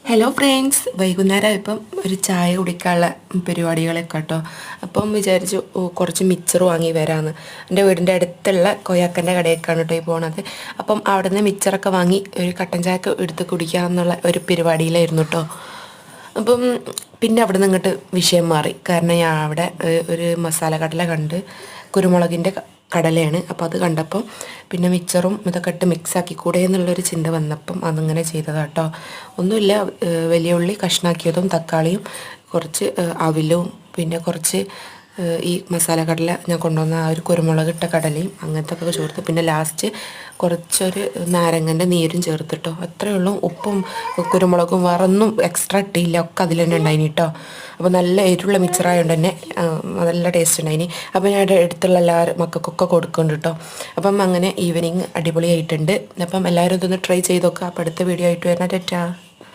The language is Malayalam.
ഹലോ ഫ്രണ്ട്സ്, വൈകുന്നേരം ഇപ്പം ഒരു ചായ കുടിക്കാനുള്ള പരിപാടികളൊക്കെ കേട്ടോ. അപ്പം വിചാരിച്ചു കുറച്ച് മിച്ചർ വാങ്ങി വരാമെന്ന്. എൻ്റെ വീടിൻ്റെ അടുത്തുള്ള കൊയ്യാക്കൻ്റെ കടയൊക്കെയാണ് കേട്ടോ ഈ പോണത്. അപ്പം അവിടെ നിന്ന് മിച്ചറൊക്കെ വാങ്ങി ഒരു കട്ടൻ ചായക്ക് എടുത്ത് കുടിക്കാമെന്നുള്ള ഒരു പരിപാടിയിലായിരുന്നു കേട്ടോ. അപ്പം പിന്നെ അവിടെ നിന്ന് ഇങ്ങോട്ട് വിഷയം മാറി. കാരണം ഞാൻ അവിടെ ഒരു മസാല കടല കണ്ട്, കുരുമുളകിൻ്റെ കടലയാണ്. അപ്പോൾ അത് കണ്ടപ്പം പിന്നെ മിക്സറും ഇതൊക്കെ ഇട്ട് മിക്സാക്കി കൂടെ എന്നുള്ളൊരു ചിന്ത വന്നപ്പം അതിങ്ങനെ ചെയ്തതാണ് കേട്ടോ. ഒന്നുമില്ല, വലിയ ഉള്ളി കഷ്ണാക്കിയതും തക്കാളിയും കുറച്ച് അവിലും പിന്നെ കുറച്ച് ഈ മസാല കടല ഞാൻ കൊണ്ടുവന്ന ആ ഒരു കുരുമുളക് ഇട്ട കടലയും അങ്ങനത്തെ ഒക്കെ ചേർത്ത് പിന്നെ ലാസ്റ്റ് കുറച്ചൊരു നാരങ്ങൻ്റെ നീരും ചേർത്തിട്ടോ. അത്രയേ ഉള്ളൂ. ഉപ്പും കുരുമുളകും വേറൊന്നും എക്സ്ട്രാ ഇട്ടില്ല, ഒക്കെ അതിൽ തന്നെ ഉണ്ടായിന് കേട്ടോ. അപ്പോൾ നല്ല എരിവുള്ള മിക്സറായതുകൊണ്ട് തന്നെ നല്ല ടേസ്റ്റ് ഉണ്ടായിന്. അപ്പോൾ ഞാൻ അടുത്തുള്ള എല്ലാവരും മക്കൾക്കൊക്കെ കൊടുക്കുന്നുണ്ട് കേട്ടോ. അപ്പം അങ്ങനെ ഈവനിങ് അടിപൊളിയായിട്ടുണ്ട്. അപ്പം എല്ലാവരും ഇതൊന്ന് ട്രൈ ചെയ്ത് നോക്കുക. അപ്പോൾ അടുത്ത വീഡിയോ ആയിട്ട് വരണം. ടാറ്റാ.